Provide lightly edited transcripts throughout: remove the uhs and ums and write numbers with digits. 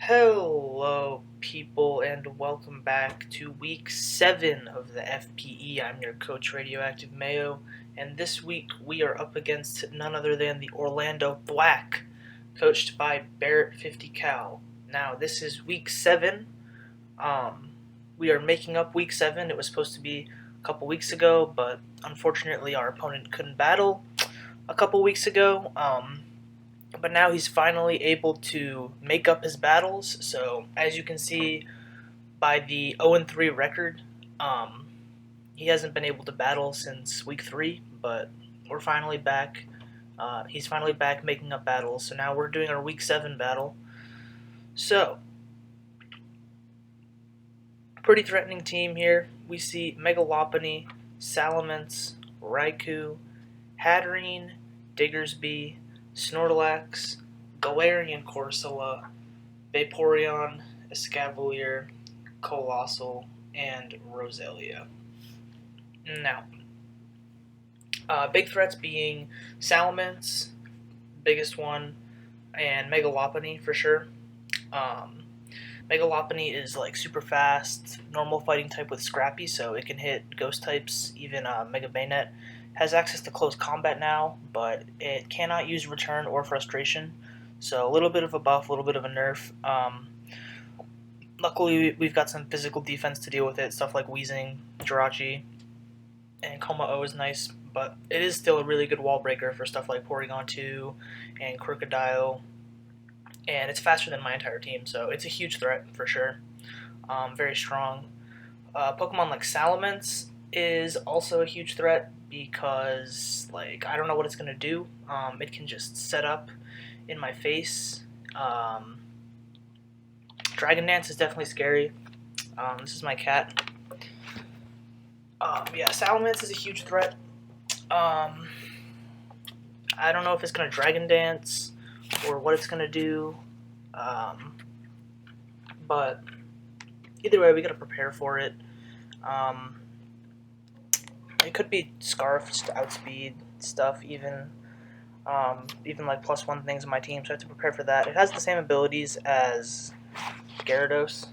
Hello, people, and welcome back to week 7 of the FPE. I'm your coach, Radioactive Mayo, and this week we are up against none other than the Orlando Thwack, coached by Barrett 50 Cal. Now, this is week 7. We are making up week 7. It was supposed to be a couple weeks ago, but unfortunately, our opponent couldn't battle a couple weeks ago. But now he's finally able to make up his battles. So as you can see by the 0-3 record, um, he hasn't been able to battle since week 3. But we're finally back. He's finally back making up battles. So now we're doing our week 7 battle. So pretty threatening team here. We see Megalopony, Salamence, Raikou, Hatterene, Diggersby, Snorlax, Galarian Corsola, Vaporeon, Escavalier, Colossal, and Roselia. Now, big threats being Salamence, biggest one, and Megalopony for sure. Megalopony is like super fast, normal fighting type with Scrappy, so it can hit ghost types, even Mega Bayonet. Has access to close combat now, but it cannot use return or frustration. So a little bit of a buff, a little bit of a nerf. Luckily, we've got some physical defense to deal with it, stuff like Weezing, Jirachi, and Kommo-o is nice, but it is still a really good wall breaker for stuff like Porygon 2 and Crocodile, and it's faster than my entire team, so it's a huge threat for sure. Very strong. Pokemon like Salamence is also a huge threat because, like, I don't know what it's gonna do. It can just set up in my face. Dragon Dance is definitely scary. This is my cat. Yeah, Salamence is a huge threat. I don't know if it's gonna Dragon Dance or what it's gonna do, but either way, we gotta prepare for it. It could be Scarf to outspeed stuff, even like +1 things in my team, so I have to prepare for that. It has the same abilities as Gyarados,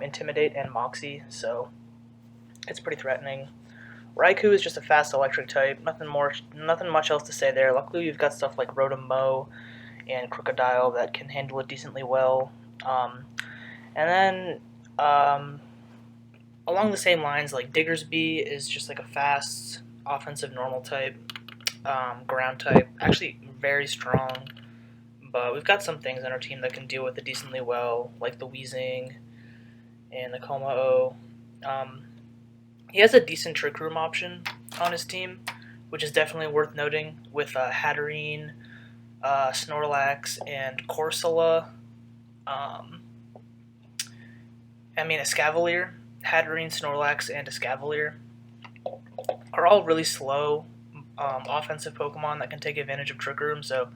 Intimidate and Moxie, so it's pretty threatening. Raikou is just a fast electric type, nothing much else to say there. Luckily, you've got stuff like Rotom-Mow and Crocodile that can handle it decently well. And then along the same lines, like Diggersby is just like a fast offensive normal type, ground type, actually very strong. But we've got some things on our team that can deal with it decently well, like the Weezing and the Kommo-o. He has a decent Trick Room option on his team, which is definitely worth noting, with Hatterene, Snorlax, and Corsola. Escavalier, Hatterene, Snorlax, and Escavalier are all really slow offensive Pokemon that can take advantage of Trick Room, so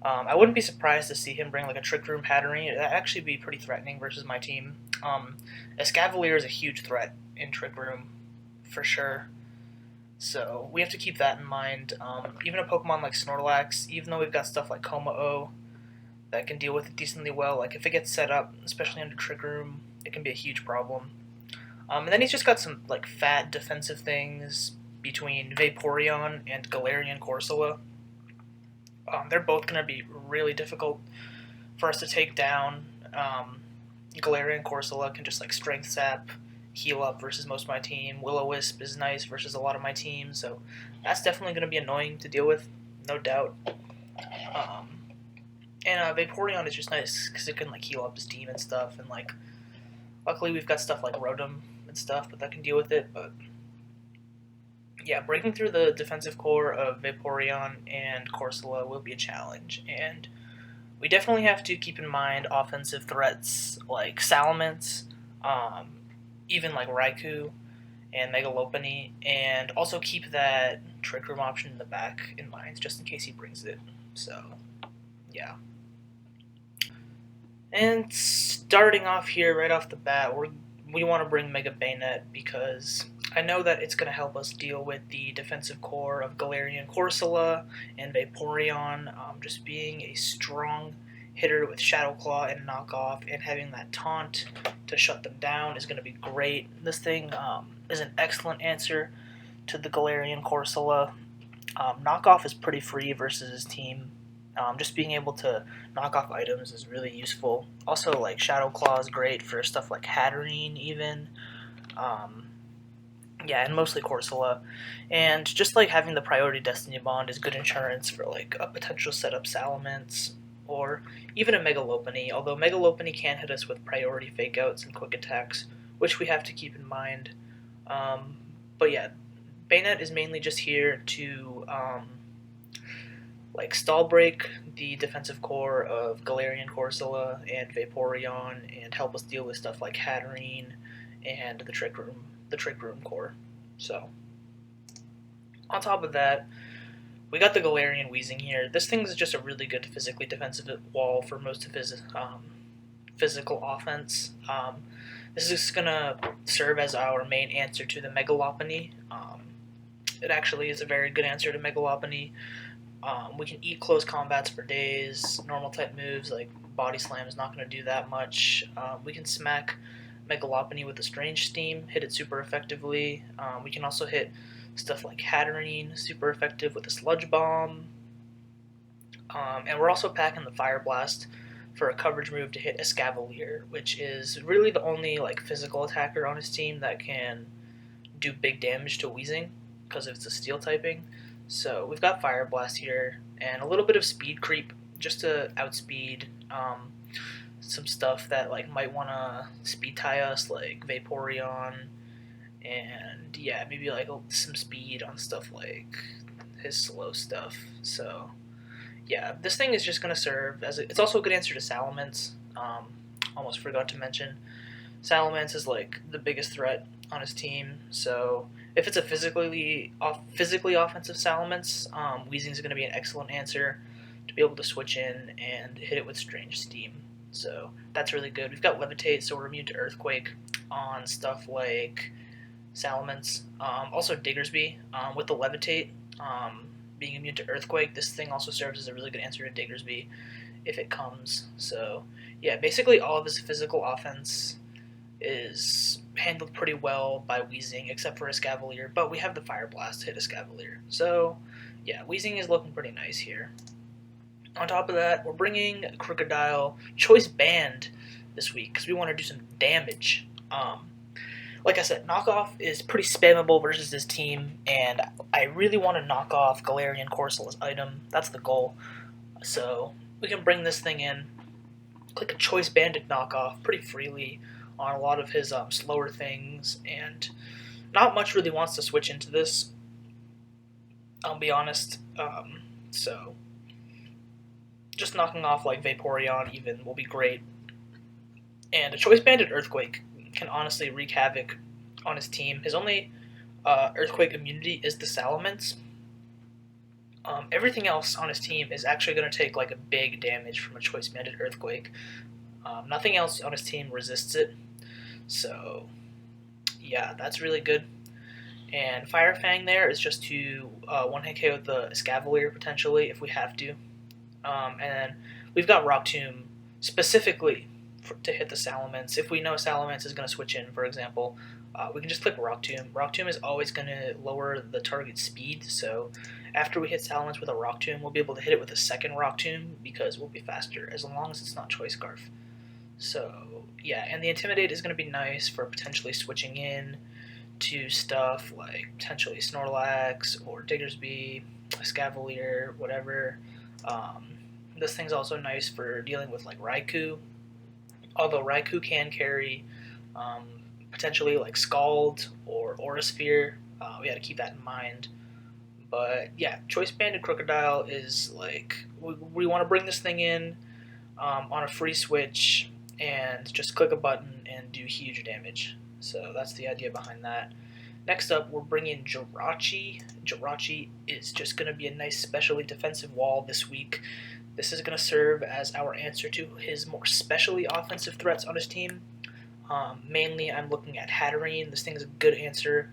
I wouldn't be surprised to see him bring like a Trick Room Hatterene. That'd actually be pretty threatening versus my team. Escavalier is a huge threat in Trick Room, for sure. So we have to keep that in mind. Even a Pokemon like Snorlax, even though we've got stuff like Kommo-o that can deal with it decently well, like if it gets set up, especially under Trick Room, it can be a huge problem. And then he's just got some like fat defensive things between Vaporeon and Galarian Corsola. They're both going to be really difficult for us to take down. Galarian Corsola can just like Strength Sap, heal up versus most of my team. Will-O-Wisp is nice versus a lot of my team, so that's definitely going to be annoying to deal with, no doubt. And Vaporeon is just nice because it can like heal up his team and stuff, and like luckily we've got stuff like Rotom and stuff, but that can deal with it. But yeah, breaking through the defensive core of Vaporeon and Corsola will be a challenge, and we definitely have to keep in mind offensive threats like Salamence, even like Raikou and Megalopony, and also keep that Trick Room option in the back in mind just in case he brings it. So, yeah. And starting off here, right off the bat, we want to bring Mega Bayonet because I know that it's going to help us deal with the defensive core of Galarian Corsola and Vaporeon, just being a strong hitter with Shadow Claw and Knockoff, and having that taunt to shut them down is going to be great. This thing is an excellent answer to the Galarian Corsola. Knockoff is pretty free versus his team. Just being able to knock off items is really useful. Also, like, Shadow Claw is great for stuff like Hatterene, even. Yeah, and mostly Corsola. And just like having the priority Destiny Bond is good insurance for like a potential setup Salamence or even a Mega Lopunny, although Mega Lopunny can hit us with priority fake outs and quick attacks, which we have to keep in mind. But yeah, Bayonet is mainly just here to like stall break the defensive core of Galarian Corsola and Vaporeon and help us deal with stuff like Hatterene and the Trick Room core. So, on top of that, we got the Galarian Weezing here. This thing is just a really good physically defensive wall for most of his physical offense. This is going to serve as our main answer to the Mega Lopunny. It actually is a very good answer to Mega Lopunny. We can eat close combats for days. Normal type moves like Body Slam is not going to do that much. We can smack Mega Lopunny with a Strange Steam, hit it super effectively. We can also hit stuff like Hatterene, super effective with a Sludge Bomb. And we're also packing the Fire Blast for a coverage move to hit Escavalier, which is really the only like physical attacker on his team that can do big damage to Weezing because of its steel typing. So we've got Fire Blast here and a little bit of speed creep just to outspeed some stuff that like might want to speed tie us, like Vaporeon, and yeah, maybe like some speed on stuff like his slow stuff. So yeah, this thing is just going to serve as it's also a good answer to Salamence. Almost forgot to mention, Salamence is like the biggest threat on his team. So if it's a physically offensive Salamence, Weezing is going to be an excellent answer to be able to switch in and hit it with Strange Steam. So that's really good. We've got Levitate, so we're immune to Earthquake on stuff like Salamence. Also Diggersby, with the Levitate being immune to Earthquake, this thing also serves as a really good answer to Diggersby if it comes. So yeah, basically all of his physical offense is handled pretty well by Weezing, except for Escavalier, but we have the Fire Blast to hit Escavalier. So yeah, Weezing is looking pretty nice here. On top of that, we're bringing Crocodile Choice Band this week because we want to do some damage. Like I said, Knockoff is pretty spammable versus his team, and I really want to knock off Galarian Corsola's item. That's the goal. So we can bring this thing in, click a Choice Banded Knockoff pretty freely on a lot of his slower things, and not much really wants to switch into this, I'll be honest. So just knocking off like Vaporeon even will be great. And a Choice Banded Earthquake can honestly wreak havoc on his team. His only Earthquake immunity is the Salamence. Everything else on his team is actually going to take like a big damage from a Choice Banded Earthquake. Nothing else on his team resists it. So yeah, that's really good. And Fire Fang there is just to one-hit KO the Escavalier potentially if we have to. And then we've got Rock Tomb specifically to hit the Salamence. If we know Salamence is going to switch in, for example, we can just click Rock Tomb. Rock Tomb is always going to lower the target's speed, so after we hit Salamence with a Rock Tomb, we'll be able to hit it with a second Rock Tomb because we'll be faster, as long as it's not Choice Scarf. So yeah, and the Intimidate is going to be nice for potentially switching in to stuff like potentially Snorlax or Diggersby, Escavalier, whatever. This thing's also nice for dealing with like Raikou, although Raikou can carry potentially like Scald or Aura Sphere. We got to keep that in mind. But yeah, Choice Banded Crocodile is like, we want to bring this thing in on a free switch and just click a button and do huge damage. So that's the idea behind that. Next up, we're bringing Jirachi. Jirachi is just going to be a nice specially defensive wall this week. This is going to serve as our answer to his more specially offensive threats on his team. Mainly, I'm looking at Hatterene. This thing is a good answer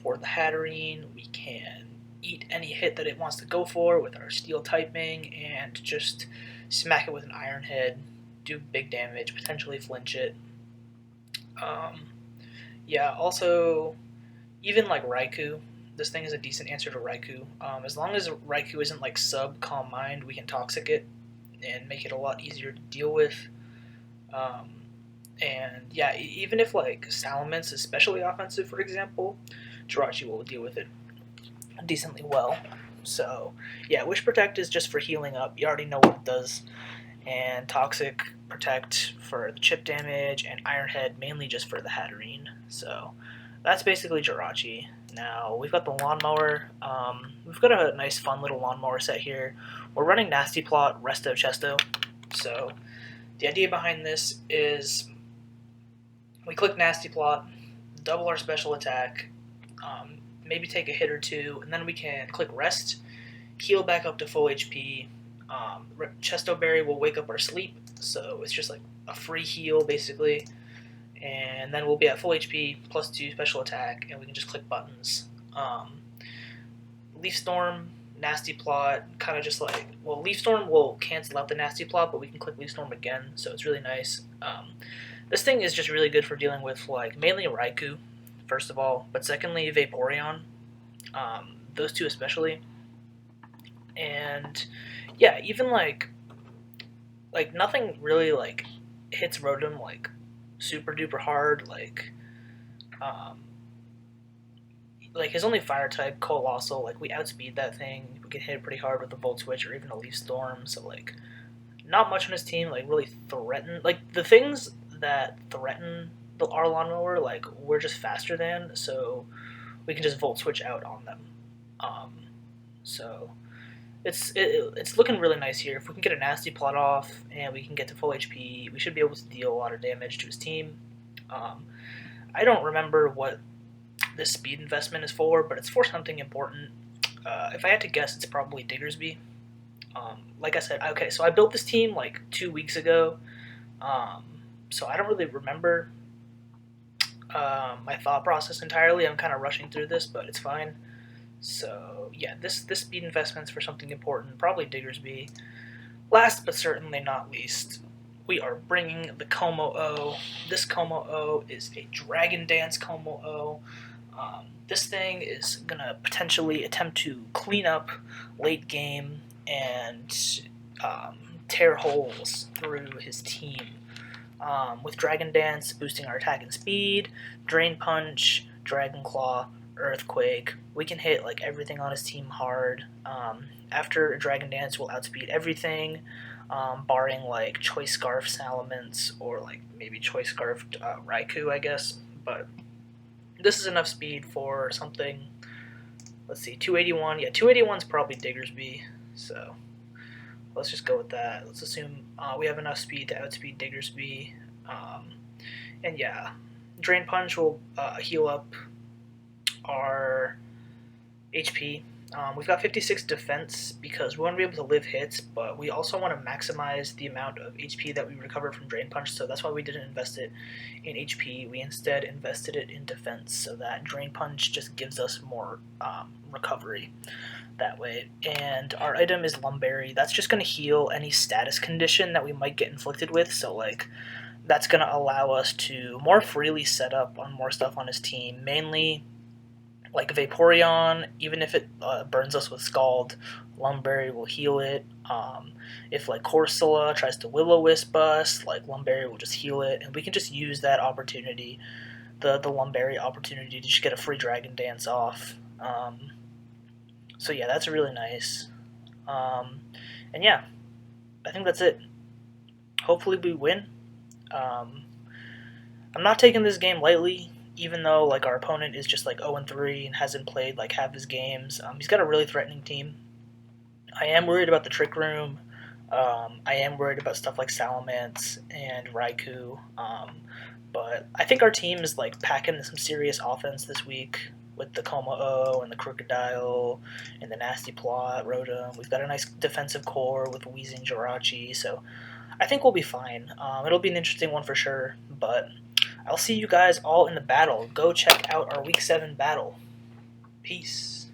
for the Hatterene. We can eat any hit that it wants to go for with our steel typing and just smack it with an Iron Head, do big damage, potentially flinch it. Yeah, also, even like Raikou, this thing is a decent answer to Raikou. As long as Raikou isn't like sub Calm Mind, we can Toxic it and make it a lot easier to deal with. Um, and yeah, even if like Salamence is especially offensive, for example, Jirachi will deal with it decently well. So yeah, Wish Protect is just for healing up. You already know what it does. And Toxic Protect for the chip damage, and Iron Head mainly just for the Hatterene. So that's basically Jirachi. Now we've got the Lawnmower. We've got a nice fun little Lawnmower set here. We're running Nasty Plot, Resto, Chesto. So the idea behind this is we click Nasty Plot, double our special attack, maybe take a hit or two, and then we can click Rest, heal back up to full HP. Chesto Berry will wake up our sleep, so it's just like a free heal basically. And then we'll be at full HP, plus 2 special attack, and we can just click buttons. Leaf Storm, Nasty Plot, kind of just like, well, Leaf Storm will cancel out the Nasty Plot, but we can click Leaf Storm again, so it's really nice. This thing is just really good for dealing with like mainly Raikou, first of all, but secondly Vaporeon, those two especially. And yeah, even like nothing really like hits Rotom like super duper hard, like his only fire type, Colossal, like we outspeed that thing. We can hit it pretty hard with the Volt Switch or even a Leaf Storm, so like not much on his team like really threaten, like the things that threaten our Lawnmower, like we're just faster than, so we can just Volt Switch out on them. So it's looking really nice here. If we can get a Nasty Plot off and we can get to full HP, we should be able to deal a lot of damage to his team. I don't remember what this speed investment is for, but it's for something important. If I had to guess, it's probably Diggersby. Like I said, okay, so I built this team like 2 weeks ago, so I don't really remember my thought process entirely. I'm kind of rushing through this, but it's fine. So yeah, this speed investment's for something important, probably Diggersby. Last but certainly not least, we are bringing the Como-O. This Como-O is a Dragon Dance Como-O. This thing is going to potentially attempt to clean up late game and tear holes through his team. With Dragon Dance boosting our attack and speed, Drain Punch, Dragon Claw, Earthquake, we can hit like everything on his team hard. After a Dragon Dance, we'll outspeed everything, barring like Choice Scarf Salamence or like maybe Choice Scarfed Raikou, I guess. But this is enough speed for something. Let's see, 281. Yeah, 281 is probably Diggersby, so let's just go with that. Let's assume we have enough speed to outspeed Diggersby. And yeah, Drain Punch will heal up our HP. We've got 56 defense because we want to be able to live hits, but we also want to maximize the amount of HP that we recover from Drain Punch, so that's why we didn't invest it in HP. We instead invested it in defense, so that Drain Punch just gives us more recovery that way. And our item is Lumberry. That's just going to heal any status condition that we might get inflicted with, so like that's going to allow us to more freely set up on more stuff on his team, mainly like Vaporeon. Even if it burns us with Scald, Lumberry will heal it. If like Corsola tries to Will-O-Wisp us, like Lumberry will just heal it, and we can just use that opportunity, the Lumberry opportunity, to just get a free Dragon Dance off. So yeah, that's really nice. And yeah, I think that's it. Hopefully we win. I'm not taking this game lightly, even though like our opponent is just like 0-3 and hasn't played like half his games. He's got a really threatening team. I am worried about the Trick Room. I am worried about stuff like Salamence and Raikou. But I think our team is like packing some serious offense this week with the Como-O and the Crocodile and the Nasty Plot, Rotom. We've got a nice defensive core with Wheezing Jirachi, so I think we'll be fine. It'll be an interesting one for sure, but I'll see you guys all in the battle. Go check out our Week 7 battle. Peace.